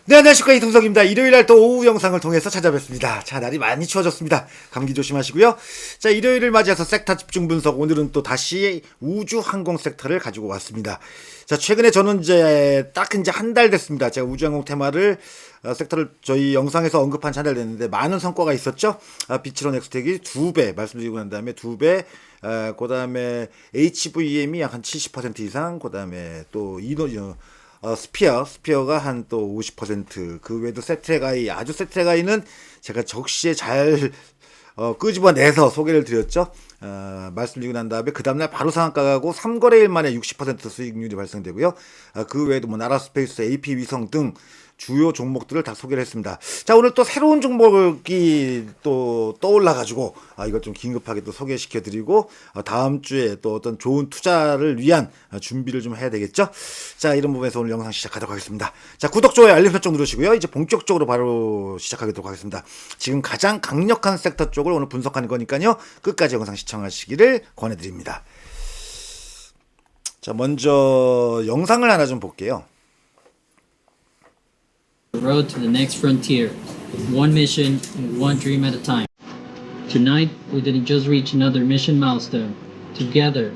네, 안녕하십니까. 이동석입니다. 일요일날 또 오후 영상을 통해서 찾아뵙습니다. 자, 날이 많이 추워졌습니다. 감기 조심하시고요. 자, 일요일을 맞이해서 섹터 집중 분석. 오늘은 또 다시 우주 항공 섹터를 가지고 왔습니다. 자, 최근에 저는 이제 딱 이제 한 달 됐습니다. 제가 우주 항공 테마를 섹터를 저희 영상에서 언급한 지 한 달 됐는데 많은 성과가 있었죠. 비치론 엑스텍이 2배 말씀드리고 난 다음에 2배, 그 다음에 HVM이 약 한 70% 이상, 그 다음에 또 스피어가 한 또 50%, 그 외에도 세트랙아이, 아주 세트랙아이는 제가 적시에 잘 끄집어내서 소개를 드렸죠. 말씀드리고 난 다음에 그 다음날 바로 상한가 가고 3거래일 만에 60% 수익률이 발생되고요. 그 외에도 뭐 나라스페이스, AP 위성 등 주요 종목들을 다 소개를 했습니다. 자, 오늘 또 새로운 종목이 또 떠올라가지고 이걸 좀 긴급하게 또 소개시켜 드리고 다음 주에 또 어떤 좋은 투자를 위한 준비를 좀 해야 되겠죠. 자, 이런 부분에서 오늘 영상 시작하도록 하겠습니다. 자, 구독, 좋아요, 알림 설정 누르시고요. 이제 본격적으로 바로 시작하도록 하겠습니다. 지금 가장 강력한 섹터 쪽을 오늘 분석하는 거니까요. 끝까지 영상 시청하시기를 권해드립니다. 자, 먼저 영상을 하나 좀 볼게요. The road to the next frontier, one mission and one dream at a time. Tonight, we didn't just reach another mission milestone. Together,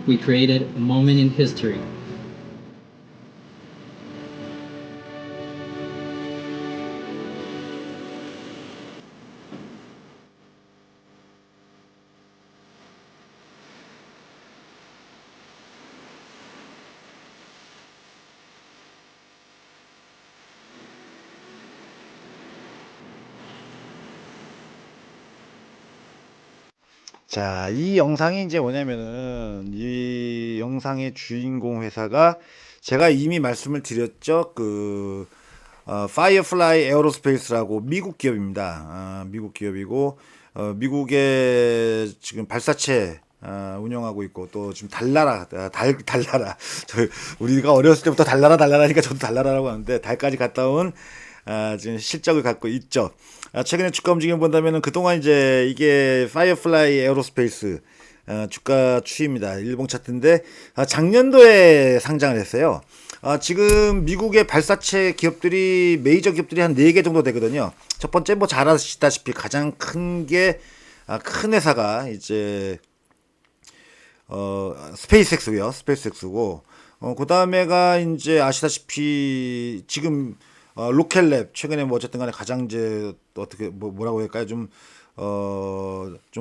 we created a moment in history. 자, 이 영상이 이제 뭐냐면은 이 영상의 주인공 회사가 제가 이미 말씀을 드렸죠. 파이어플라이 에어로스페이스라고 미국 기업입니다. 미국 기업이고 미국의 지금 발사체 운영하고 있고 또 지금 달나라 우리가 어렸을 때부터 달나라니까 저도 달나라라고 하는데 달까지 갔다 온 지금 실적을 갖고 있죠. 최근에 주가 움직임 본다면은 그동안 이제 이게 파이어플라이 에어로스페이스 주가 추이입니다. 일봉 차트인데 작년도에 상장을 했어요. 지금 미국의 발사체 기업들이 메이저 기업들이 한 4개 정도 되거든요. 첫 번째 뭐 잘 아시다시피 가장 큰 회사가 이제 스페이스X고요. 스페이스X고 그 다음에가 이제 아시다시피 지금 로켓랩 최근에 뭐 어쨌든 간에 가장 이제 어떻게 뭐라고 할까요? 좀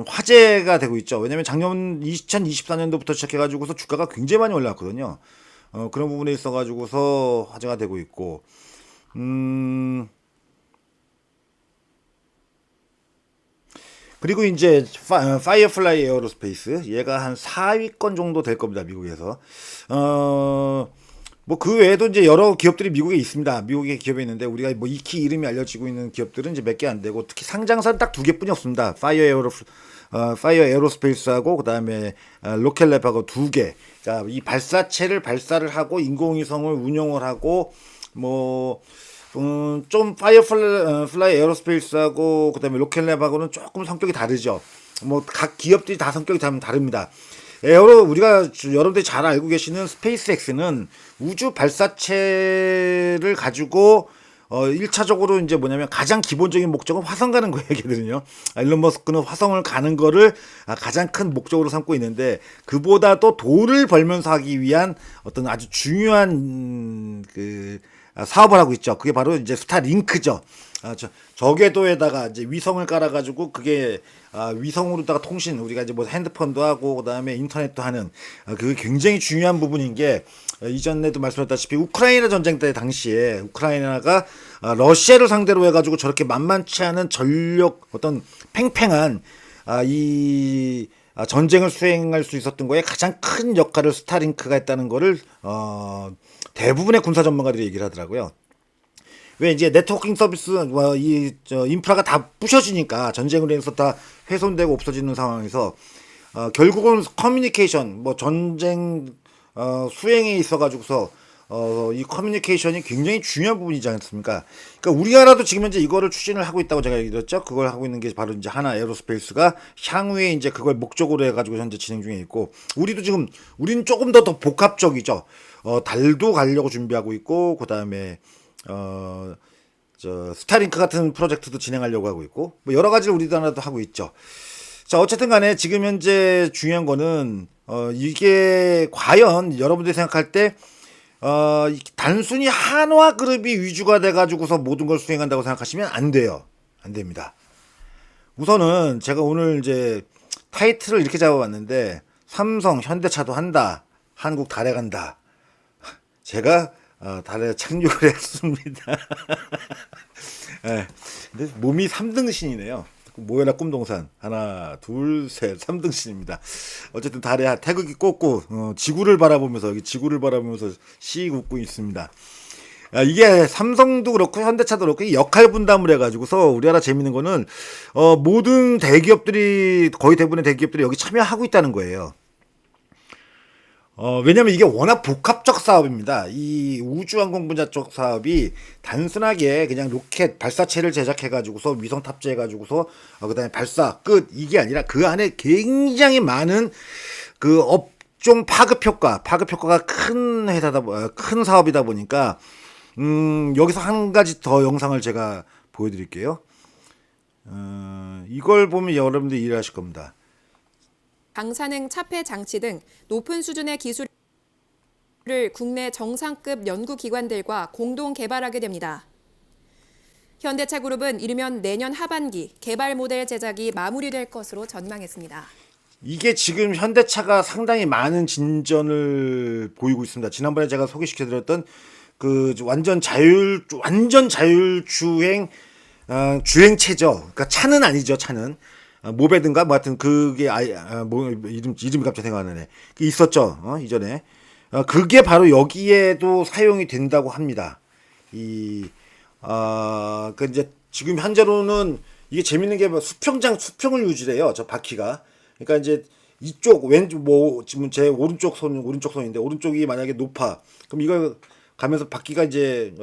화제가 되고 있죠. 왜냐면 작년 2024년도부터 시작해가지고서 주가가 굉장히 많이 올랐거든요. 그런 부분에 있어가지고서 화제가 되고 있고, 그리고 이제 파이어플라이 에어로스페이스 얘가 한 4위권 정도 될 겁니다. 미국에서. 뭐 그 외에도 이제 여러 기업들이 미국에 있습니다. 미국의 기업이 있는데 우리가 뭐 익히 이름이 알려지고 있는 기업들은 이제 몇 개 안 되고 특히 상장사는 딱 2개뿐이 없습니다. 파이어 에어로스페이스하고 그다음에 로켓랩하고 2개. 자, 이 발사체를 발사를 하고 인공위성을 운용을 하고 좀 파이어플라이 에어로스페이스하고 그다음에 로켓랩하고는 조금 성격이 다르죠. 뭐 각 기업들이 다 성격이 다릅니다. 우리가 여러분들이 잘 알고 계시는 스페이스X는 우주 발사체를 가지고 1차적으로 이제 뭐냐면 가장 기본적인 목적은 화성 가는 거예요, 걔들은요. 일론 머스크는 화성을 가는 거를 가장 큰 목적으로 삼고 있는데 그보다도 돈을 벌면서 하기 위한 어떤 아주 중요한 사업을 하고 있죠. 그게 바로 이제 스타링크죠. 저 궤도에다가 이제 위성을 깔아가지고 그게 위성으로다가 통신 우리가 이제 뭐 핸드폰도 하고 그다음에 인터넷도 하는 그게 굉장히 중요한 부분인 게 이전에도 말씀드렸다시피 우크라이나 전쟁 때 당시에 우크라이나가 러시아를 상대로 해가지고 저렇게 만만치 않은 전력 어떤 팽팽한 이 전쟁을 수행할 수 있었던 거에 가장 큰 역할을 스타링크가 했다는 거를 대부분의 군사 전문가들이 얘기를 하더라고요. 왜 이제 네트워킹 서비스 인프라가 다 부셔지니까 전쟁으로 인해서 다 훼손되고 없어지는 상황에서 결국은 커뮤니케이션 뭐 전쟁 수행에 있어 가지고서 이 커뮤니케이션이 굉장히 중요한 부분이지 않습니까? 그러니까 우리나라도 지금 현재 이거를 추진을 하고 있다고 제가 얘기했죠. 그걸 하고 있는 게 바로 이제 하나 에어로스페이스가 향후에 이제 그걸 목적으로 해가지고 현재 진행 중에 있고, 우리는 조금 더 복합적이죠. 달도 가려고 준비하고 있고, 그 다음에 스타링크 같은 프로젝트도 진행하려고 하고 있고, 뭐 여러 가지를 우리나라도 하고 있죠. 자, 어쨌든 간에 지금 현재 중요한 거는, 이게 과연 여러분들이 생각할 때, 단순히 한화그룹이 위주가 돼가지고서 모든 걸 수행한다고 생각하시면 안 돼요. 안 됩니다. 우선은 제가 오늘 이제 타이틀을 이렇게 잡아봤는데, 삼성, 현대차도 한다. 한국 달에 간다. 제가 달에 착륙을 했습니다. 예. 근데 몸이 3등신이네요. 모여라 꿈동산 하나 둘 셋 3등신입니다. 어쨌든 달에 태극이 꽂고 지구를 바라보면서 여기 지구를 바라보면서 씩 웃고 있습니다. 이게 삼성도 그렇고 현대차도 그렇고 역할 분담을 해가지고서 우리나라 재밌는 거는 모든 대기업들이 거의 대부분의 대기업들이 여기 참여하고 있다는 거예요. 왜냐면 이게 워낙 복합적 사업입니다. 이 우주항공 분야 쪽 사업이 단순하게 그냥 로켓 발사체를 제작해가지고서 위성 탑재해가지고서 그다음에 발사 끝 이게 아니라 그 안에 굉장히 많은 그 업종 파급 효과가 큰 회사다, 큰 사업이다 보니까 여기서 한 가지 더 영상을 제가 보여드릴게요. 이걸 보면 여러분들이 이해하실 겁니다. 방사능 차폐 장치 등 높은 수준의 기술을 국내 정상급 연구기관들과 공동 개발하게 됩니다. 현대차 그룹은 이르면 내년 하반기 개발 모델 제작이 마무리될 것으로 전망했습니다. 이게 지금 현대차가 상당히 많은 진전을 보이고 있습니다. 지난번에 제가 소개시켜드렸던 그 완전 자율 주행 주행체죠. 그러니까 차는 아니죠. 차는 모베든가 뭐 하여튼 그게 뭐 이름이 갑자기 생각 안 나네. 그 있었죠. 이전에. 그게 바로 여기에도 사용이 된다고 합니다. 그 이제 지금 현재로는 이게 재밌는 게 수평을 유지해요. 저 바퀴가. 그러니까 이제 이쪽 왼쪽 뭐 지금 제 오른쪽 손인데 오른쪽이 만약에 높아. 그럼 이걸 가면서 바퀴가 이제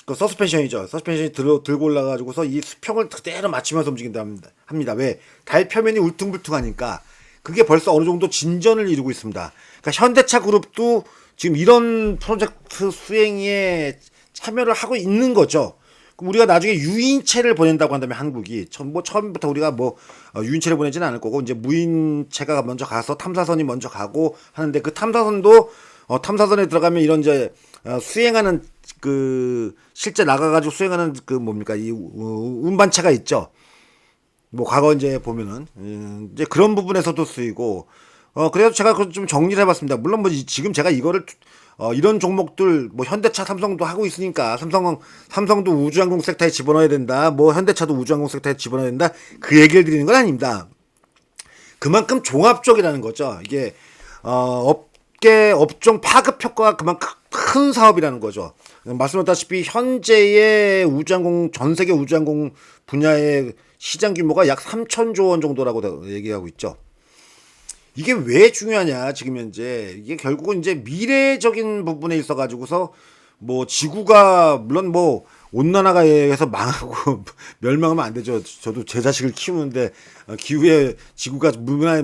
그 서스펜션이죠. 서스펜션이 들고 올라가지고서 이 수평을 그대로 맞추면서 움직인다 합니다. 왜? 달 표면이 울퉁불퉁하니까 그게 벌써 어느 정도 진전을 이루고 있습니다. 그러니까 현대차 그룹도 지금 이런 프로젝트 수행에 참여를 하고 있는 거죠. 그럼 우리가 나중에 유인체를 보낸다고 한다면 한국이 처음부터 우리가 유인체를 보내지는 않을 거고 이제 무인체가 먼저 가서 탐사선이 먼저 가고 하는데 그 탐사선도 탐사선에 들어가면 이런 이제 수행하는 그 실제 나가가지고 수행하는 그 뭡니까 이 운반차가 있죠. 뭐 과거 이제 보면은 이제 그런 부분에서도 쓰이고 그래서 제가 좀 정리를 해봤습니다. 물론 뭐 지금 제가 이거를 이런 종목들 뭐 현대차 삼성도 하고 있으니까 삼성도 우주항공 섹터에 집어넣어야 된다. 뭐 현대차도 우주항공 섹터에 집어넣어야 된다. 그 얘기를 드리는 건 아닙니다. 그만큼 종합적이라는 거죠. 이게 업종 파급 효과가 그만큼 큰 사업이라는 거죠. 말씀드렸다시피 현재의 전 세계 우주항공 분야의 시장 규모가 약 3천조 원 정도라고 얘기하고 있죠. 이게 왜 중요하냐, 지금 현재. 이게 결국은 이제 미래적인 부분에 있어 가지고서 뭐 지구가 물론 뭐 온난화가 해서 망하고 멸망하면 안 되죠. 저도 제 자식을 키우는데 기후에 지구가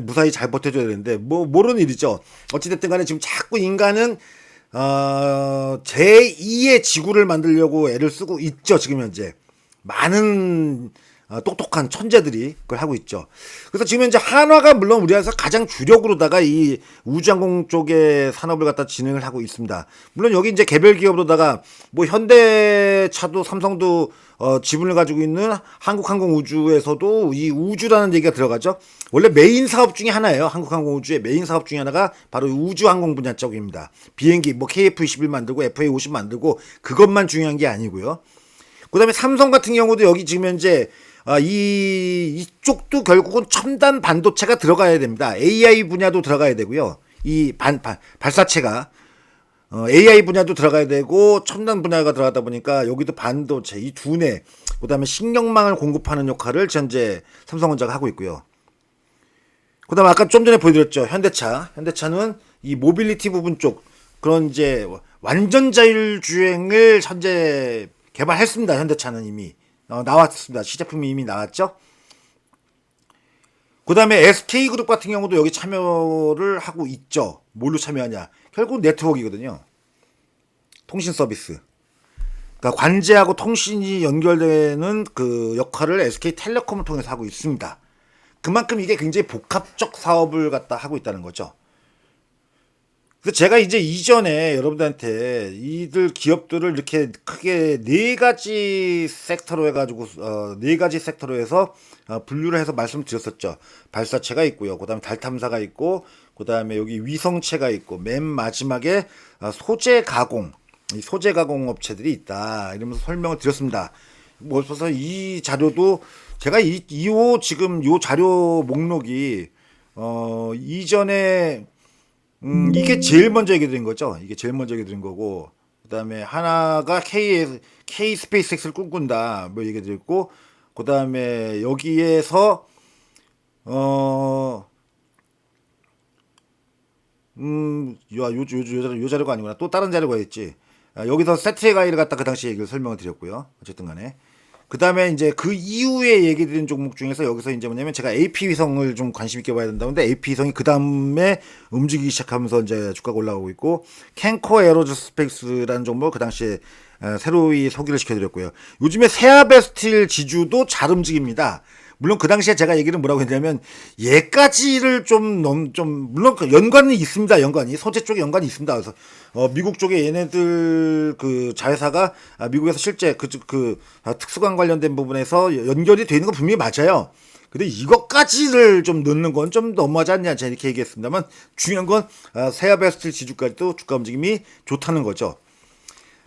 무사히 잘 버텨줘야 되는데 뭐 모르는 일이죠. 어찌됐든 간에 지금 자꾸 인간은 제2의 지구를 만들려고 애를 쓰고 있죠. 지금 현재 많은 똑똑한 천재들이 그걸 하고 있죠. 그래서 지금 현재 한화가 물론 우리나라에서 가장 주력으로다가 이 우주항공 쪽의 산업을 갖다 진행을 하고 있습니다. 물론 여기 이제 개별 기업으로다가 뭐 현대차도 삼성도 지분을 가지고 있는 한국항공우주에서도 이 우주라는 얘기가 들어가죠. 원래 메인 사업 중에 하나예요. 한국항공우주의 메인 사업 중에 하나가 바로 우주항공 분야 쪽입니다. 비행기 뭐 KF-21 만들고 FA-50 만들고 그것만 중요한 게 아니고요. 그다음에 삼성 같은 경우도 여기 지금 현재 이쪽도 결국은 첨단 반도체가 들어가야 됩니다. AI 분야도 들어가야 되고요. 이 발사체가 AI 분야도 들어가야 되고 첨단 분야가 들어가다 보니까 여기도 반도체 이 두뇌 그다음에 신경망을 공급하는 역할을 현재 삼성전자가 하고 있고요. 그다음에 아까 좀 전에 보여드렸죠. 현대차는 이 모빌리티 부분 쪽 그런 이제 완전 자율주행을 현재 개발했습니다. 현대차는 이미 나왔습니다. 시제품이 이미 나왔죠. 그 다음에 SK그룹 같은 경우도 여기 참여를 하고 있죠. 뭘로 참여하냐? 결국 네트워크이거든요. 통신 서비스. 그러니까 관제하고 통신이 연결되는 그 역할을 SK텔레콤을 통해서 하고 있습니다. 그만큼 이게 굉장히 복합적 사업을 갖다 하고 있다는 거죠. 그래서 제가 이제 이전에 여러분들한테 이들 기업들을 이렇게 크게 네 가지 섹터로 해가지고 네 가지 섹터로 해서 분류를 해서 말씀드렸었죠. 발사체가 있고요. 그다음에 달 탐사가 있고, 그다음에 여기 위성체가 있고, 맨 마지막에 소재 가공, 이 소재 가공 업체들이 있다. 이러면서 설명을 드렸습니다. 뭐 그래서 이 자료도 제가 지금 요 자료 목록이 이전에 이게 제일 먼저 얘기 드린 거죠. 이게 제일 먼저 얘기 드린 거고, 그다음에 하나가 K 스페이스X를 꿈꾼다. 뭐 얘기 드렸고, 그다음에 여기에서 요 자료가 아니구나. 또 다른 자료가 있지. 여기서 세트의 가이를 갖다 그 당시 얘기를 설명을 드렸고요. 어쨌든 간에. 그 다음에 이제 그 이후에 얘기 드린 종목 중에서 여기서 이제 뭐냐면 제가 AP 위성을 좀 관심 있게 봐야 된다는데 AP 위성이 그 다음에 움직이기 시작하면서 이제 주가가 올라가고 있고, 캔코 에어로스페이스라는 종목 그 당시에 새로이 소개를 시켜드렸고요. 요즘에 세아베스틸 지주도 잘 움직입니다. 물론 그 당시에 제가 얘기를 뭐라고 했냐면 얘까지를 물론 그 연관이 있습니다. 연관이 소재 쪽에 연관이 있습니다. 그래서 미국 쪽에 얘네들 그 자회사가 미국에서 실제 특수관 관련된 부분에서 연결이 되는 거 분명히 맞아요. 근데 이것까지를 좀 넣는 건 좀 너무하지 않냐, 제가 이렇게 얘기했습니다만, 중요한 건 세아베스틸 지주까지도 주가 움직임이 좋다는 거죠.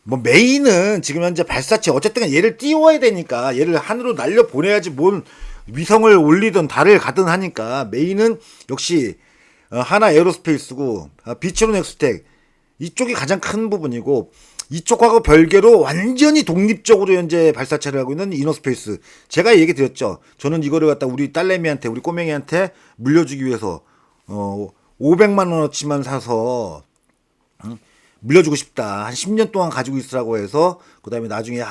뭐 메인은 지금 현재 발사체 어쨌든 얘를 띄워야 되니까 얘를 하늘로 날려 보내야지 뭔 위성을 올리든 달을 가든 하니까 메인은 역시 하나 에어로스페이스고, 비치론 엑스텍 이쪽이 가장 큰 부분이고, 이쪽하고 별개로 완전히 독립적으로 현재 발사체를 하고 있는 이노스페이스. 제가 얘기 드렸죠. 저는 이거를 갖다 우리 딸내미한테, 우리 꼬맹이한테 물려주기 위해서 500만 원어치만 사서 물려주고 싶다. 한 10년 동안 가지고 있으라고 해서, 그 다음에 나중에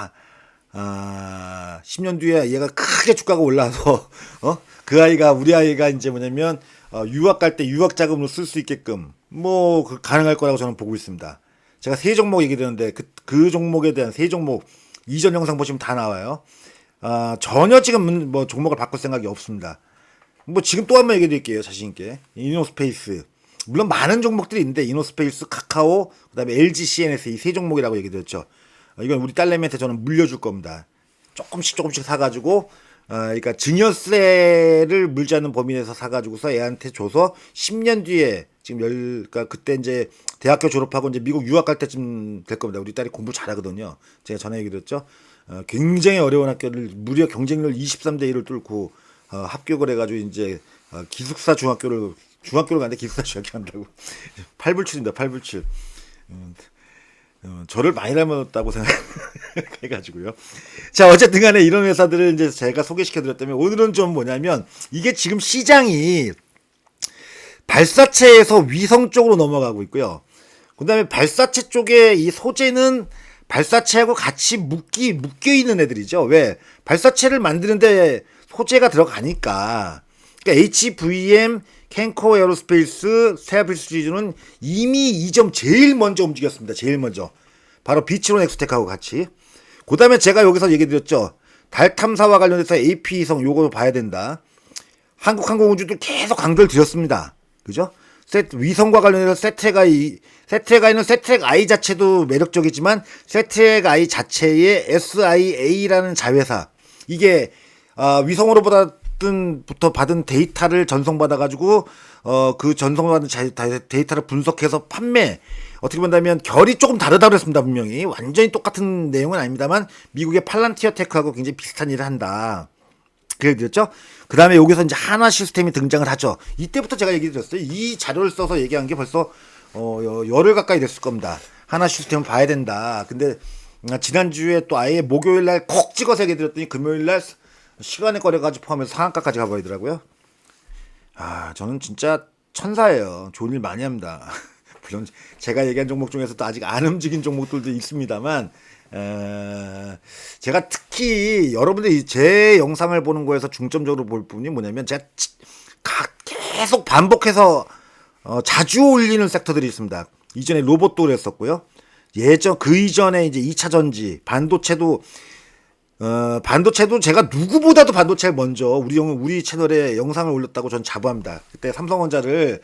10년 뒤에 얘가 크게 주가가 올라서 그 아이가, 우리 아이가 이제 뭐냐면 유학 갈 때 유학 자금으로 쓸 수 있게끔 가능할 거라고 저는 보고 있습니다. 제가 세 종목 얘기 드렸는데 그 종목에 대한 세 종목 이전 영상 보시면 다 나와요. 전혀 지금 뭐 종목을 바꿀 생각이 없습니다. 뭐 지금 또 한 번 얘기해 드릴게요. 자신 있게. 이노스페이스. 물론 많은 종목들이 있는데 이노스페이스, 카카오, 그다음에 LG, CNS 이 세 종목이라고 얘기 드렸죠. 이건 우리 딸내미한테 저는 물려줄 겁니다. 조금씩 사가지고, 그러니까 증여세를 물지 않는 범위 내에서 사가지고서 애한테 줘서 10년 뒤에 그러니까 그때 이제 대학교 졸업하고 이제 미국 유학 갈 때쯤 될 겁니다. 우리 딸이 공부 잘하거든요. 제가 전에 얘기 드렸죠. 굉장히 어려운 학교를 무려 경쟁률 23대 1을 뚫고 합격을 해가지고 이제 기숙사 중학교를 가는데 기숙사 중학교 간다고. 8불7입니다. 8불7. 저를 많이 닮았다고 생각해가지고요. 자, 어쨌든 간에 이런 회사들을 이제 제가 소개시켜드렸다면, 오늘은 좀 뭐냐면, 이게 지금 시장이 발사체에서 위성 쪽으로 넘어가고 있고요. 그 다음에 발사체 쪽에 이 소재는 발사체하고 같이 묶여 있는 애들이죠. 왜? 발사체를 만드는데 소재가 들어가니까. 그러니까 HVM, 캔코 에어로스페이스, 세아베스틸 지주는 이미 이 점 제일 먼저 움직였습니다. 제일 먼저. 바로 비치론 엑스텍하고 같이. 그 다음에 제가 여기서 얘기 드렸죠. 달 탐사와 관련해서 AP위성 요거 봐야 된다. 한국항공우주도 계속 강조를 드렸습니다. 그죠? 위성과 관련해서 세트랙아이는 세트랙아이 자체도 매력적이지만, 세트랙아이 자체의 SIA라는 자회사. 이게, 위성으로부터 받은 데이터를 전송받아가지고, 그 전송받은 데이터를 분석해서 어떻게 본다면 결이 조금 다르다고 했습니다. 분명히. 완전히 똑같은 내용은 아닙니다만, 미국의 팔란티어 테크하고 굉장히 비슷한 일을 한다. 그래 드렸죠? 그 다음에 여기서 이제 하나 시스템이 등장을 하죠. 이때부터 제가 얘기 드렸어요. 이 자료를 써서 얘기한 게 벌써, 열흘 가까이 됐을 겁니다. 하나 시스템을 봐야 된다. 근데, 지난주에 또 아예 목요일날 콕 찍어서 얘기 드렸더니 금요일날 시간에 꺼려가지고 포함해서 상한가까지 가버리더라고요. 저는 진짜 천사예요. 좋은 일 많이 합니다. 물론 제가 얘기한 종목 중에서도 아직 안 움직인 종목들도 있습니다만, 제가 특히 여러분들이 제 영상을 보는 거에서 중점적으로 볼 부분이 뭐냐면, 제가 계속 반복해서 자주 올리는 섹터들이 있습니다. 이전에 로봇도 그랬었고요. 예전 그 이전에 이제 2차 전지 반도체도 제가 누구보다도 반도체를 먼저 우리 채널에 영상을 올렸다고 전 자부합니다. 그때 삼성전자를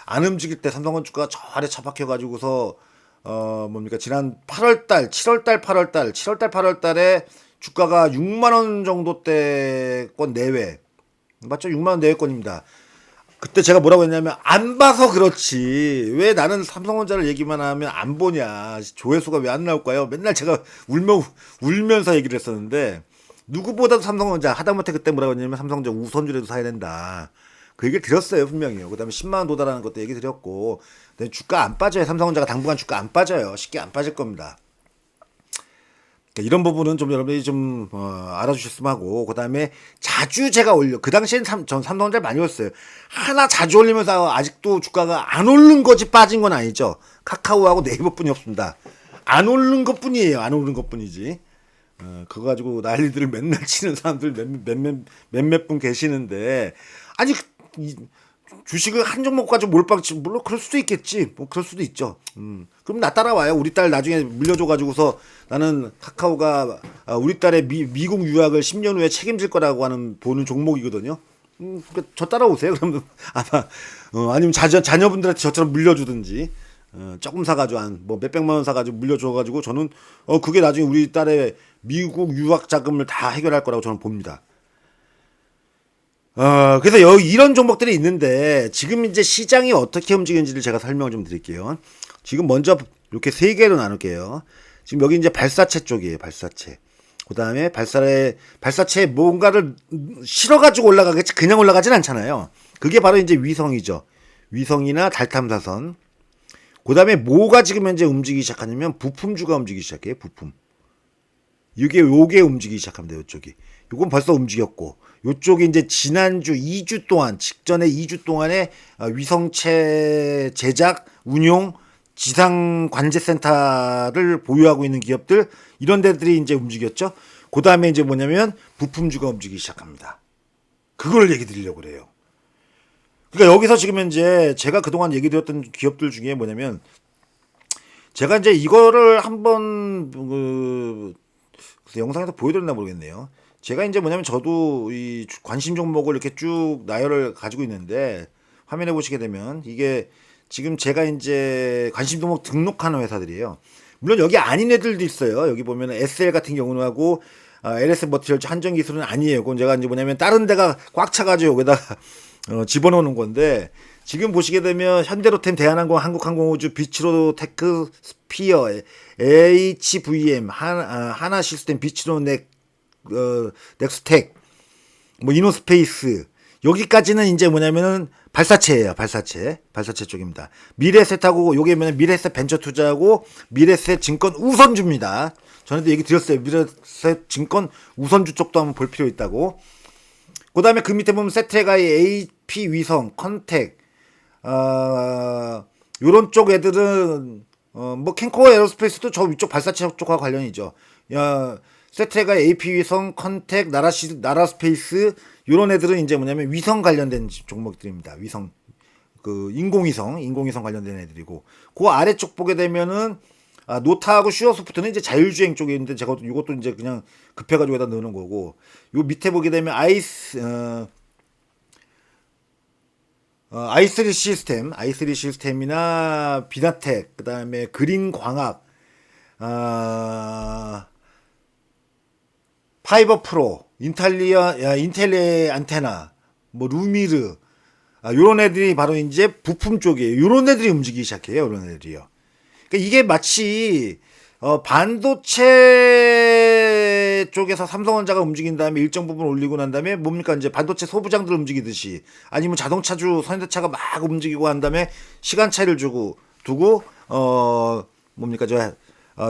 안 움직일 때 삼성전 주가가 저 아래 처박혀 가지고서 지난 7월달 8월달에 주가가 6만 원 정도 때권 내외. 맞죠? 6만 원 내외권입니다. 그때 제가 뭐라고 했냐면 안 봐서 그렇지 왜 나는 삼성전자를 얘기만 하면 안 보냐, 조회수가 왜 안 나올까요? 맨날 제가 울면서 얘기를 했었는데, 누구보다도 삼성전자, 하다못해 그때 뭐라고 했냐면 삼성전자 우선주라도 사야 된다, 그 얘기를 드렸어요 분명히요. 그 다음에 10만 원 도달하는 것도 얘기 드렸고, 주가 안 빠져요. 삼성전자가 당분간 주가 안 빠져요. 쉽게 안 빠질 겁니다. 그러니까 이런 부분은 좀 여러분들이 좀 알아주셨으면 하고, 그 다음에 자주 제가 그 당시엔 전 삼성전자 많이 올렸어요. 하나 자주 올리면서 아직도 주가가 안 오른 거지 빠진 건 아니죠. 카카오하고 네이버뿐이 없습니다. 안 오른 것뿐이에요. 안 오른 것뿐이지. 그거 가지고 난리들을 맨날 치는 사람들 몇몇 분 계시는데, 아니 주식을 한 종목 가지고 몰빵치, 물론 그럴 수도 있겠지. 뭐 그럴 수도 있죠. 그럼 나 따라와요. 우리 딸 나중에 물려줘 가지고서 나는 카카오가 우리 딸의 미국 유학을 10년 후에 책임질 거라고 보는 종목이거든요. 그러니까 저 따라오세요. 그러면 아마 아니면 자녀분들한테 저처럼 물려주든지, 조금 사가지고 뭐 몇백만 원 사가지고 물려줘가지고, 저는 그게 나중에 우리 딸의 미국 유학 자금을 다 해결할 거라고 저는 봅니다. 그래서 이런 종목들이 있는데, 지금 이제 시장이 어떻게 움직이는지를 제가 설명을 좀 드릴게요. 지금 먼저 이렇게 세 개로 나눌게요. 지금 여기 이제 발사체 쪽이에요, 발사체. 그 다음에 발사체에 뭔가를 실어가지고 올라가겠지, 그냥 올라가진 않잖아요. 그게 바로 이제 위성이죠. 위성이나 달 탐사선. 그 다음에 뭐가 지금 현재 움직이기 시작하냐면 부품주가 움직이기 시작해요, 부품. 요게 움직이기 시작합니다, 요쪽이. 요건 벌써 움직였고, 요쪽이 이제 지난주 2주 동안, 직전에 2주 동안에 위성체 제작, 운용, 지상 관제센터를 보유하고 있는 기업들, 이런 데들이 이제 움직였죠. 그 다음에 이제 뭐냐면 부품주가 움직이기 시작합니다. 그걸 얘기 드리려고 그래요. 그러니까 여기서 지금 현재 제가 그동안 얘기 드렸던 기업들 중에 뭐냐면, 제가 이제 이거를 한번 영상에서 보여드렸나 모르겠네요. 제가 이제 뭐냐면, 저도 이 관심 종목을 이렇게 쭉 나열을 가지고 있는데, 화면에 보시게 되면 이게 지금 제가 이제 관심 종목 등록하는 회사들이에요. 물론 여기 아닌 애들도 있어요. 여기 보면 SL 같은 경우는 하고 LS 머티리얼즈 한정기술은 아니에요. 그건 제가 이제 뭐냐면 다른 데가 꽉 차가지고 여기다가 집어넣는 건데, 지금 보시게 되면 현대로템, 대한항공, 한국항공우주, 비치로테크, 스피어, HVM, 하나시스템, 넥스텍, 뭐 이노스페이스, 여기까지는 이제 뭐냐면은 발사체예요. 발사체 쪽입니다. 미래셋하고, 요게 뭐냐면 미래셋 벤처투자하고 미래셋 증권 우선주입니다. 전에도 얘기 드렸어요. 미래셋 증권 우선주 쪽도 한번 볼 필요 있다고. 그 다음에 그 밑에 보면 세트레가의 AP 위성, 컨택, 요런 쪽 애들은 뭐 캔코어 에어로스페이스도 저 위쪽 발사체 쪽과 관련이죠. 세트레가 AP 위성, 컨택, 나라스페이스, 요런 애들은 이제 뭐냐면 위성 관련된 종목들입니다. 위성, 인공위성 관련된 애들이고, 그 아래쪽 보게 되면은 노타하고 슈어소프트는 이제 자율주행 쪽에 있는데, 제가 이것도 이제 그냥 급해가지고 여기다 넣는 거고, 요 밑에 보게 되면 i3 시스템이나 비나텍, 그 다음에 그린광학, 파이버 프로, 인텔리의 안테나, 뭐 루미르, 요런 애들이 바로 이제 부품 쪽이에요. 요런 애들이 움직이기 시작해요. 요런 애들이요. 그러니까 이게 마치 반도체 쪽에서 삼성전자가 움직인 다음에 일정 부분 올리고 난 다음에 뭡니까, 이제 반도체 소부장들 움직이듯이, 아니면 자동차주 현대차가 막 움직이고 한 다음에 시간 차이를 두고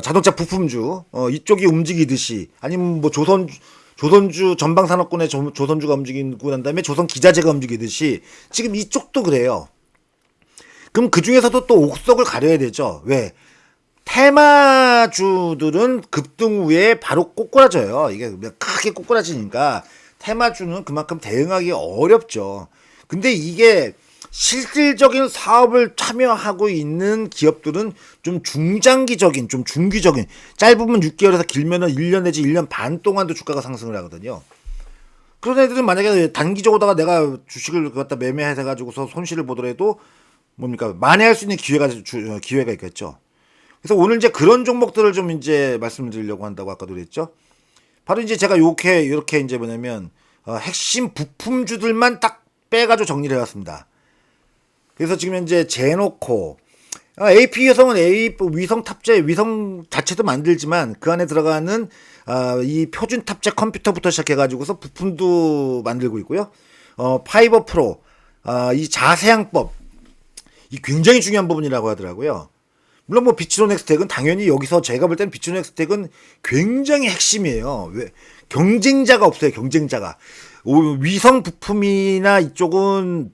자동차 부품주 이쪽이 움직이듯이, 아니면 뭐 조선주 전방산업군의 조선주가 움직이고 난 다음에 조선 기자재가 움직이듯이 지금 이쪽도 그래요. 그럼 그 중에서도 또 옥석을 가려야 되죠. 왜? 테마주들은 급등 후에 바로 꼬꾸라져요. 이게 크게 꼬꾸라지니까 테마주는 그만큼 대응하기 어렵죠. 근데 이게 실질적인 사업을 참여하고 있는 기업들은 좀 중장기적인, 좀 중기적인, 짧으면 6개월에서 길면은 1년 내지 1년 반 동안도 주가가 상승을 하거든요. 그런 애들은 만약에 단기적으로다가 내가 주식을 갖다 매매해서 가지고서 손실을 보더라도 뭡니까 만회할 수 있는 기회가 있겠죠. 그래서 오늘 이제 그런 종목들을 좀 이제 말씀드리려고 한다고 아까도 그랬죠. 바로 이제 제가 이렇게 이제 뭐냐면 핵심 부품주들만 딱 빼가지고 정리를 해왔습니다. 그래서 지금 현재 제노코 AP 위성은 위성 탑재 위성 자체도 만들지만 그 안에 들어가는 이 표준 탑재 컴퓨터부터 시작해가지고서 부품도 만들고 있고요. 파이버 프로 이 자세양법 이 굉장히 중요한 부분이라고 하더라고요. 물론 뭐 비츠론 엑스텍은 당연히 여기서 제가 볼 때는 비츠론 엑스텍은 굉장히 핵심이에요. 왜 경쟁자가 없어요. 경쟁자가 위성 부품이나 이쪽은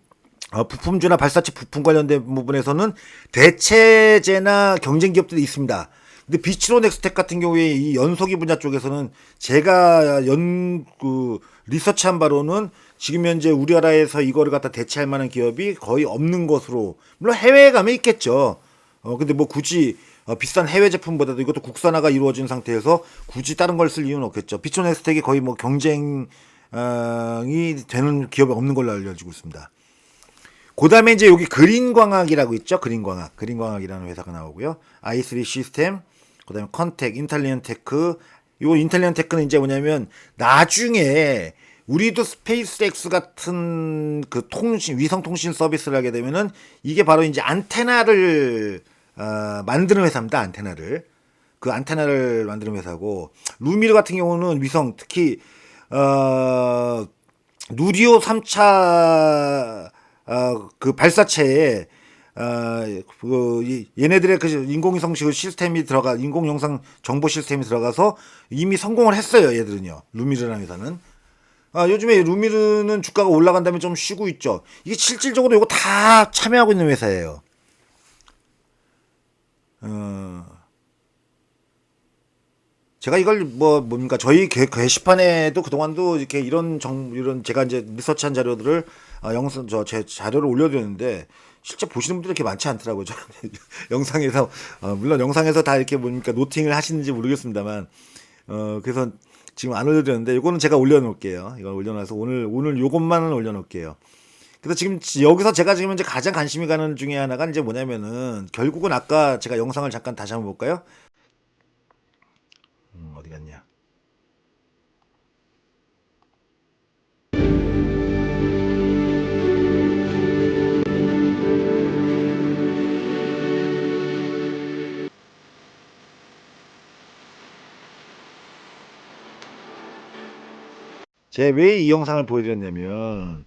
부품주나 발사체 부품 관련된 부분에서는 대체제나 경쟁 기업들이 있습니다. 근데 비츠론 엑스텍 같은 경우에 이 연소기 분야 쪽에서는 제가 리서치한 바로는 지금 현재 우리나라에서 이거를 갖다 대체할 만한 기업이 거의 없는 것으로, 물론 해외에 가면 있겠죠. 근데 뭐 굳이 비싼 해외 제품보다도 이것도 국산화가 이루어진 상태에서 굳이 다른 걸 쓸 이유는 없겠죠. 비츠론 엑스텍이 거의 뭐 경쟁이 되는 기업이 없는 걸로 알려지고 있습니다. 그 다음에 이제 여기 그린광학이라고 있죠. 그린광학이라는 회사가 나오고요. i3 시스템, 그 다음에 컨텍, 인텔리언 테크. 요 인텔리언 테크는 이제 뭐냐면 나중에 우리도 스페이스X 같은 그 위성 통신 서비스를 하게 되면은 이게 바로 이제 안테나를 만드는 회사입니다. 그 안테나를 만드는 회사고, 루미르 같은 경우는 위성, 특히 누리호 3차 그 발사체에 얘네들의 그 인공위성 시스템이 인공 영상 정보 시스템이 들어가서 이미 성공을 했어요. 얘들은요. 루미르라는 회사는. 요즘에 루미르는 주가가 올라간 다음에 좀 쉬고 있죠. 이게 실질적으로 이거 다 참여하고 있는 회사예요. 제가 이걸 뭡니까 저희 게시판에도 그동안도 이렇게 이런 제가 이제 리서치한 자료들을 제 자료를 올려드렸는데 실제 보시는 분들이 이렇게 많지 않더라고요. 영상에서 물론 영상에서 다 이렇게 뭡니까 노팅을 하시는지 모르겠습니다만 그래서 지금 안 올려드렸는데 이거는 제가 올려놓을게요. 이걸 올려놔서 오늘 요것만은 올려놓을게요. 그래서 지금 여기서 제가 지금 이제 가장 관심이 가는 중에 하나가 이제 뭐냐면은 결국은 아까 제가 영상을 잠깐 다시 한번 볼까요? 어디 갔냐? 제가 왜 이 영상을 보여드렸냐면,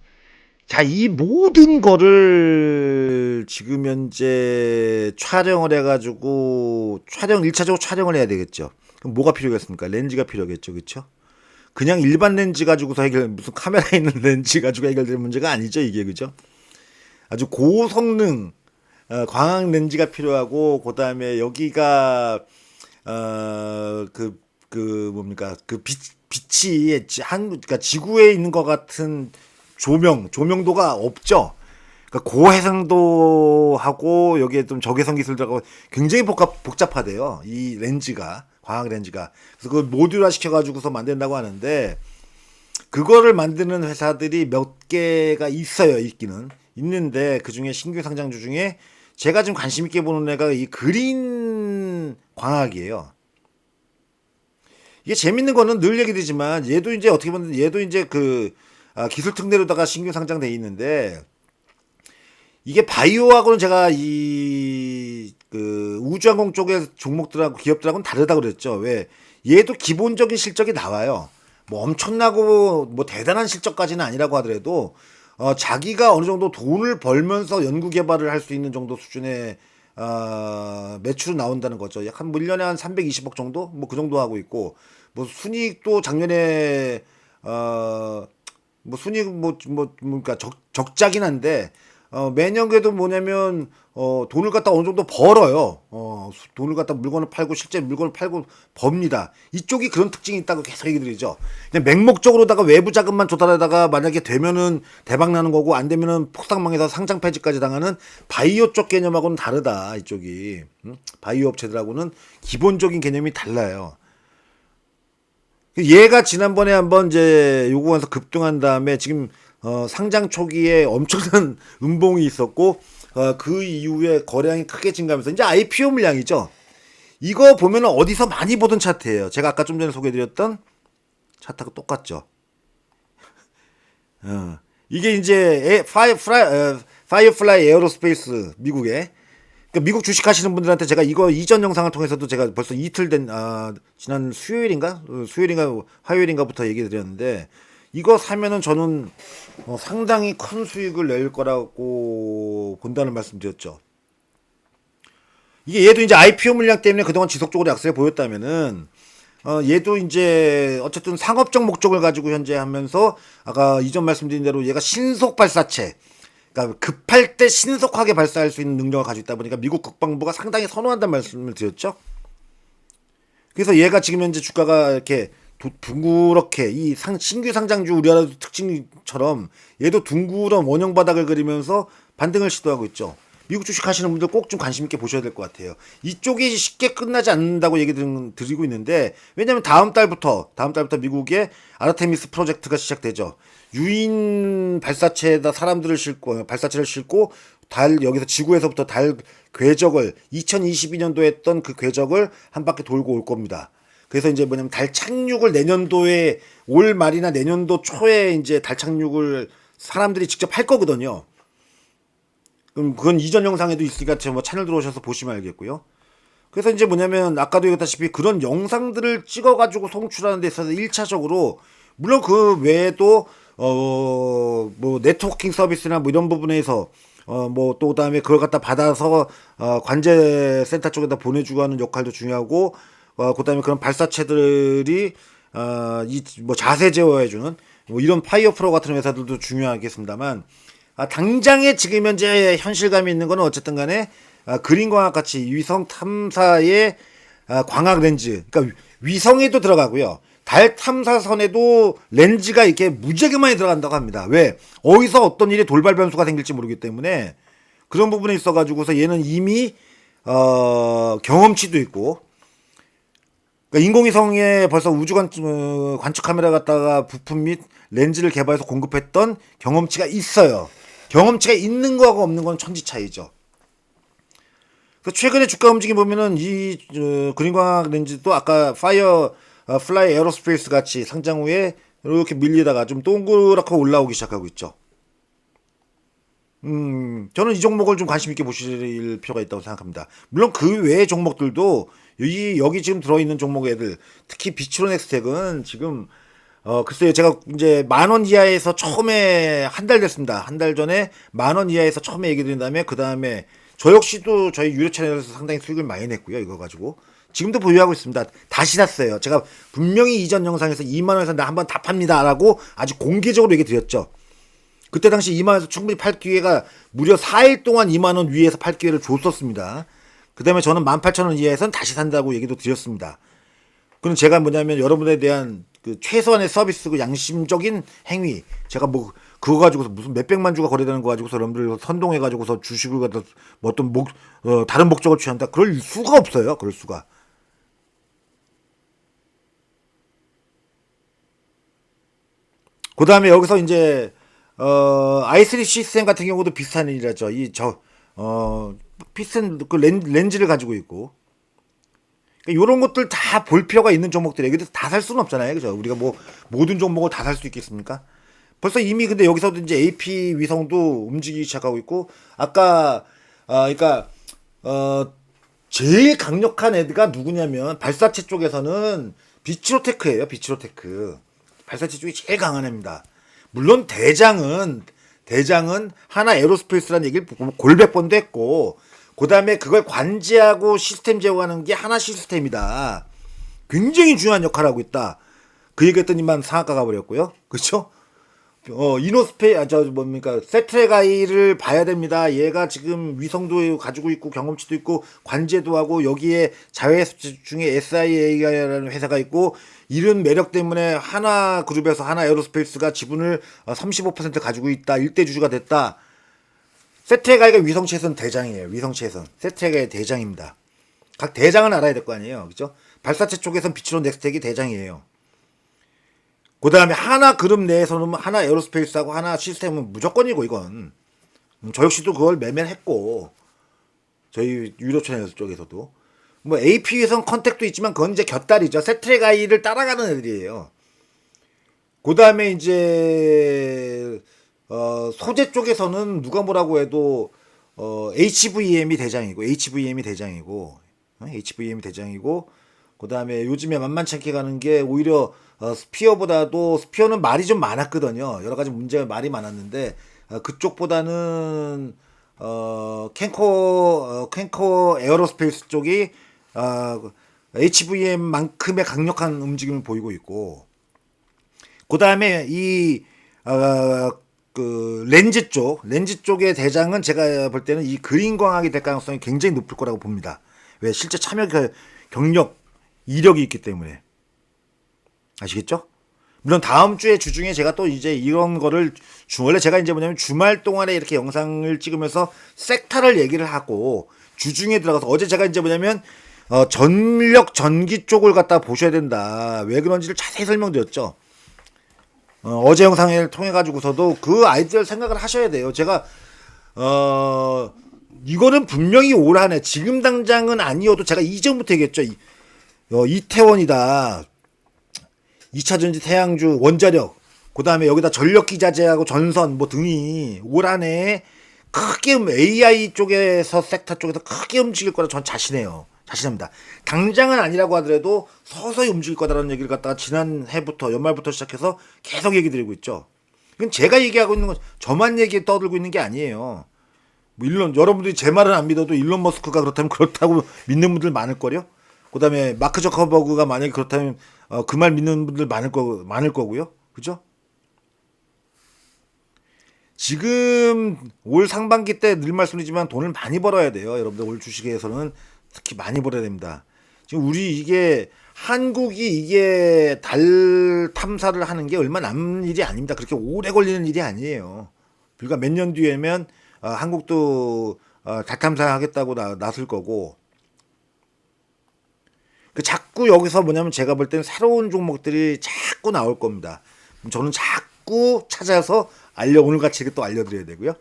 자, 이 모든 거를 지금 현재 촬영을 해가지고 1차적으로 촬영을 해야 되겠죠. 그럼 뭐가 필요겠습니까? 렌즈가 필요겠죠. 그쵸? 그냥 일반 렌즈 가지고서 무슨 카메라에 있는 렌즈 가지고 해결될 문제가 아니죠. 이게, 그죠? 아주 고성능, 광학 렌즈가 필요하고, 그 다음에 여기가, 뭡니까, 빛이, 그러니까 지구에 있는 것 같은 조명도가 없죠. 그러니까 고해상도 하고, 여기에 좀 적외선 기술 들어가고 굉장히 복잡하대요. 이 렌즈가, 광학 렌즈가. 그래서 그걸 모듈화 시켜가지고서 만든다고 하는데, 그거를 만드는 회사들이 몇 개가 있어요. 있는데, 그 중에 신규 상장주 중에 제가 지금 관심 있게 보는 애가 이 그린 광학이에요. 이게 재밌는 거는 늘 얘기되지만 얘도 이제 어떻게 보면 얘도 이제 기술 특례로다가 신규 상장돼 있는데, 이게 바이오하고는 제가 우주항공 쪽의 종목들하고 기업들하고는 다르다고 그랬죠. 왜? 얘도 기본적인 실적이 나와요. 뭐 엄청나고 뭐 대단한 실적까지는 아니라고 하더라도 자기가 어느 정도 돈을 벌면서 연구 개발을 할 수 있는 정도 수준의 매출은 나온다는 거죠. 약 한 1년에 한 320억 정도? 뭐 그 정도 하고 있고, 뭐 순이익도 작년에 뭐 순이익 그러니까 적자긴 한데 매년 그래도 뭐냐면 돈을 갖다 어느 정도 벌어요. 돈을 갖다 물건을 팔고 실제 물건을 팔고 법니다. 이쪽이 그런 특징이 있다고 계속 얘기 드리죠. 그냥 맹목적으로다가 외부 자금만 조달하다가 만약에 되면은 대박 나는 거고 안 되면은 폭삭망해서 상장 폐지까지 당하는 바이오 쪽 개념하고는 다르다. 이쪽이 바이오 업체들하고는 기본적인 개념이 달라요. 얘가 지난번에 한번 이제 요구해서 급등한 다음에 지금 상장 초기에 엄청난 음봉이 있었고 그 이후에 거래량이 크게 증가하면서 이제 IPO 물량이죠. 이거 보면은 어디서 많이 보던 차트예요. 제가 아까 좀 전에 소개해드렸던 차트하고 똑같죠. 이게 이제 파이어플라이 에어로스페이스 미국의 그러니까 미국 주식 하시는 분들한테 제가 이거 이전 영상을 통해서도 제가 벌써 이틀 된 지난 수요일인가 화요일인가부터 얘기 드렸는데 이거 사면은 저는 상당히 큰 수익을 낼 거라고 본다는 말씀드렸죠. 이게 얘도 이제 IPO 물량 때문에 그동안 지속적으로 약세를 보였다면은 얘도 이제 어쨌든 상업적 목적을 가지고 현재 하면서 아까 이전 말씀드린 대로 얘가 신속 발사체 그러니까 급할 때 신속하게 발사할 수 있는 능력을 가지고 있다 보니까 미국 국방부가 상당히 선호한다는 말씀을 드렸죠. 그래서 얘가 지금 현재 주가가 이렇게 둥그렇게 이 신규 상장주 우리나라 특징처럼 얘도 둥그런 원형 바닥을 그리면서 반등을 시도하고 있죠. 미국 주식 하시는 분들 꼭 좀 관심 있게 보셔야 될 것 같아요. 이쪽이 쉽게 끝나지 않는다고 얘기 드리고 있는데 왜냐하면 다음 달부터 미국의 아르테미스 프로젝트가 시작되죠. 유인 발사체에다 사람들을 싣고 발사체를 싣고 달 여기서 지구에서부터 달 궤적을 2022년도에 했던 그 궤적을 한 바퀴 돌고 올 겁니다. 그래서 이제 뭐냐면 달 착륙을 내년도에 올 말이나 내년도 초에 이제 달 착륙을 사람들이 직접 할 거거든요. 그럼 그건 이전 영상에도 있으니까 뭐 채널 들어오셔서 보시면 알겠고요. 그래서 이제 뭐냐면 아까도 얘기했다시피 그런 영상들을 찍어가지고 송출하는 데 있어서 1차적으로 물론 그 외에도 뭐 네트워킹 서비스나 뭐 이런 부분에서 뭐 또 그다음에 그걸 갖다 받아서 관제 센터 쪽에다 보내주고 하는 역할도 중요하고 그다음에 그런 발사체들이 이 뭐 자세 제어해주는 뭐 이런 파이어 프로 같은 회사들도 중요하겠습니다만 당장에 지금 현재 현실감이 있는 거는 어쨌든 간에 그린광학 같이 위성 탐사의 광학 렌즈 그러니까 위성에도 들어가고요. 달 탐사선에도 렌즈가 이렇게 무지하게 많이 들어간다고 합니다. 왜? 어디서 어떤 일이 돌발 변수가 생길지 모르기 때문에 그런 부분에 있어가지고서 얘는 이미 경험치도 있고 그러니까 인공위성에 벌써 우주 관측 카메라 갖다가 부품 및 렌즈를 개발해서 공급했던 경험치가 있어요. 경험치가 있는 거하고 없는 건 천지 차이죠. 그래서 최근에 주가 움직임 보면은 이 그린광학 렌즈도 아까 플라이 에어로스페이스 같이 상장 후에 이렇게 밀리다가 좀 동그랗게 올라오기 시작하고 있죠. 저는 이 종목을 좀 관심 있게 보실 필요가 있다고 생각합니다. 물론 그 외의 종목들도 여기 지금 들어있는 종목 애들 특히 비치로넥스텍은 지금 글쎄요 제가 이제 10,000원 이하에서 처음에 한 달 됐습니다. 한 달 전에 10,000원 이하에서 처음에 얘기 드린 다음에 그 다음에 저 역시도 저희 유료 채널에서 상당히 수익을 많이 냈고요. 이거 가지고 지금도 보유하고 있습니다. 다시 샀어요. 제가 분명히 이전 영상에서 20,000원에서 나 한번 다 팝니다 라고 아주 공개적으로 얘기 드렸죠. 그때 당시 20,000원에서 충분히 팔 기회가 무려 4일 동안 20,000원 위에서 팔 기회를 줬었습니다. 그 다음에 저는 18,000원 이하에서는 다시 산다고 얘기도 드렸습니다. 그럼 제가 뭐냐면 여러분에 대한 그 최소한의 서비스고 양심적인 행위 제가 뭐 그거 가지고서 무슨 몇백만 주가 거래되는 거 가지고서 여러분들 선동해 가지고서 주식을 갖다 뭐 어떤 다른 목적을 취한다 그럴 수가 없어요. 그럴 수가. 그 다음에 여기서 이제 i3 시스템 같은 경우도 비슷한 일이라죠. 비슷한 그 렌즈를 가지고 있고 그러니까 이런 것들 다 볼 필요가 있는 종목들이에요. 근데 다 살 수는 없잖아요, 그죠? 우리가 뭐 모든 종목을 다 살 수 있겠습니까? 벌써 이미 근데 여기서도 이제 AP 위성도 움직이기 시작하고 있고 아까 그러니까 제일 강력한 애드가 누구냐면 발사체 쪽에서는 비치로테크예요. 비치로테크 발사체 쪽이 제일 강한 애입니다. 물론 대장은 하나 에어로스페이스라는 얘기를 골백 번도 했고 그 다음에 그걸 관제하고 시스템 제어하는 게 하나 시스템이다. 굉장히 중요한 역할을 하고 있다. 그 얘기 했더니만 상한가 가버렸고요. 그렇죠? 뭡니까, 세트레가이를 봐야 됩니다. 얘가 지금 위성도 가지고 있고 경험치도 있고 관제도 하고 여기에 자회사 중에 SIA라는 회사가 있고 이런 매력 때문에 하나 그룹에서 하나 에어로스페이스가 지분을 35% 가지고 있다. 일대 주주가 됐다. 세트레가이가 위성체선 대장이에요. 위성체선. 세트레가이 대장입니다. 각 대장은 알아야 될 거 아니에요. 그죠? 발사체 쪽에선 비추론 넥스텍이 대장이에요. 그 다음에 하나 그룹 내에서는 하나 에어로스페이스하고 하나 시스템은 무조건이고, 이건. 저 역시도 그걸 매매했고, 저희 유료 채널 쪽에서도. 뭐, AP에선 컨택도 있지만, 그건 이제 곁다리죠. 세트레가이를 따라가는 애들이에요. 그 다음에 이제, 소재 쪽에서는 누가 뭐라고 해도, HVM이 대장이고, 그 다음에 요즘에 만만치 않게 가는 게 오히려 스피어보다도, 스피어는 말이 좀 많았거든요. 여러 가지 문제가 말이 많았는데 그쪽보다는 캔코 에어로스페이스 쪽이 HVM만큼의 강력한 움직임을 보이고 있고, 그 다음에 그 렌즈 쪽의 대장은 제가 볼 때는 이 그린광학이 될 가능성이 굉장히 높을 거라고 봅니다. 왜? 실제 참여 경력 이력이 있기 때문에. 아시겠죠? 물론 다음 주에 주중에 제가 또 이제 이런 거를 원래 제가 이제 뭐냐면 주말 동안에 이렇게 영상을 찍으면서 섹터를 얘기를 하고 주중에 들어가서, 어제 제가 이제 뭐냐면 전력 전기 쪽을 갖다 보셔야 된다. 왜 그런지를 자세히 설명드렸죠. 어제 영상을 통해 가지고서도 그 아이디어를 생각을 하셔야 돼요. 제가 이거는 분명히 올 한해, 지금 당장은 아니어도 제가 이전부터 얘기했죠. 이태원이다, 2차전지 태양주 원자력, 그 다음에 여기다 전력기자재하고 전선 뭐 등이 올 한해 크게 AI 쪽에서 섹터 쪽에서 크게 움직일 거라 전 자신합니다. 당장은 아니라고 하더라도 서서히 움직일 거다라는 얘기를 갖다가 지난 해부터, 연말부터 시작해서 계속 얘기 드리고 있죠. 이건 제가 얘기하고 있는 건 저만 얘기 떠들고 있는 게 아니에요. 뭐 여러분들이 제 말은 안 믿어도 일론 머스크가 그렇다면 그렇다고 믿는 분들 많을걸요. 그 다음에 마크 저커버그가 만약에 그렇다면 그 말 믿는 분들 많을 거고요. 그죠? 지금 올 상반기 때 늘 말씀드리지만 돈을 많이 벌어야 돼요. 여러분들 올 주식에서는 특히 많이 벌어야 됩니다. 지금 한국이 이게 달 탐사를 하는 게 얼마 남은 일이 아닙니다. 그렇게 오래 걸리는 일이 아니에요. 불과 몇 년 뒤에면 한국도 달 탐사하겠다고 나설 거고, 자꾸 여기서 뭐냐면 제가 볼 때는 새로운 종목들이 자꾸 나올 겁니다. 저는 자꾸 찾아서 오늘같이 또 알려드려야 되고요.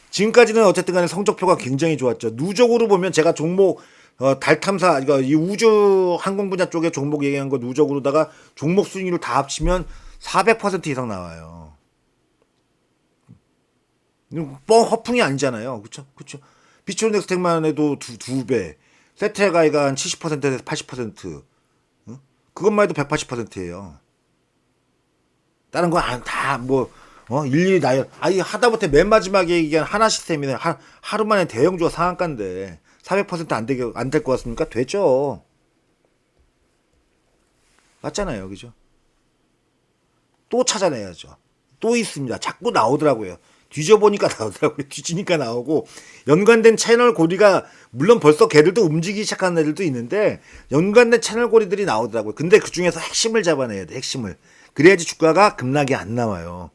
지금까지는 어쨌든 간에 성적표가 굉장히 좋았죠. 누적으로 보면 제가 종목 달 탐사, 이 우주 항공 분야 쪽에 종목 얘기한 거 누적으로다가 종목 순위를 다 합치면 400% 이상 나와요. 허풍이 아니잖아요. 그쵸? 비추론 넥스텍만 해도 두 배. 세트레가이가 한 70%에서 80%. 그것만 해도 180%예요. 다른 거 다 일일이 하다못해 맨 마지막에 얘기한 하나 시스템이네. 하루 만에 대형주가 상한가인데 400% 안 될 것 같습니까? 되죠. 맞잖아요. 그죠? 또 찾아내야죠. 또 있습니다. 자꾸 나오더라고요. 뒤져보니까 나오더라고요. 뒤지니까 나오고, 연관된 채널 고리가, 물론 벌써 걔들도 움직이기 시작하는 애들도 있는데 연관된 채널 고리들이 나오더라고요. 근데 그 중에서 핵심을 잡아내야 돼. 핵심을. 그래야지 주가가 급락이 안 나와요.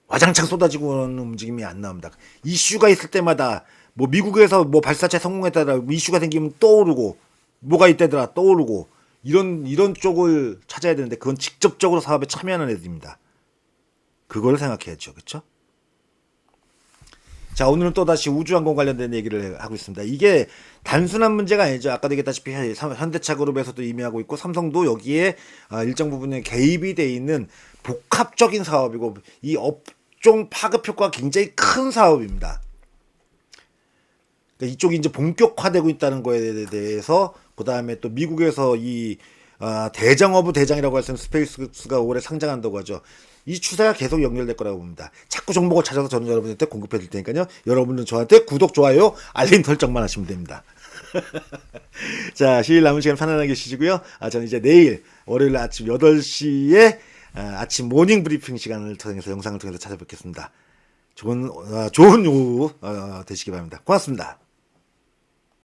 와장창 쏟아지고 오는 움직임이 안 나옵니다. 이슈가 있을 때마다 뭐 미국에서 뭐 발사체 성공했다더라, 이슈가 생기면 떠오르고, 뭐가 있다더라 떠오르고, 이런 쪽을 찾아야 되는데 그건 직접적으로 사업에 참여하는 애들입니다. 그걸 생각해야죠. 그렇죠? 자, 오늘은 또다시 우주항공 관련된 얘기를 하고 있습니다. 이게 단순한 문제가 아니죠. 아까도 얘기했다시피 현대차 그룹에서도 임해하고 있고, 삼성도 여기에 일정 부분에 개입이 돼 있는 복합적인 사업이고, 이 업종 파급 효과가 굉장히 큰 사업입니다. 그러니까 이쪽이 이제 본격화되고 있다는 거에 대해서, 그 다음에 또 미국에서 이 대장 오브 대장이라고 할 수 있는 스페이스X가 올해 상장한다고 하죠. 이 추세가 계속 연결될 거라고 봅니다. 자꾸 종목을 찾아서 저는 여러분한테 공급해 드릴 테니까요. 여러분은 저한테 구독, 좋아요, 알림 설정만 하시면 됩니다. 자, 쉬일 남은 시간 편안하게 쉬시고요. 저는 이제 내일 월요일 아침 8시에 아침 모닝 브리핑 시간을 통해서 영상을 통해서 찾아뵙겠습니다. 좋은 오후 되시기 바랍니다. 고맙습니다.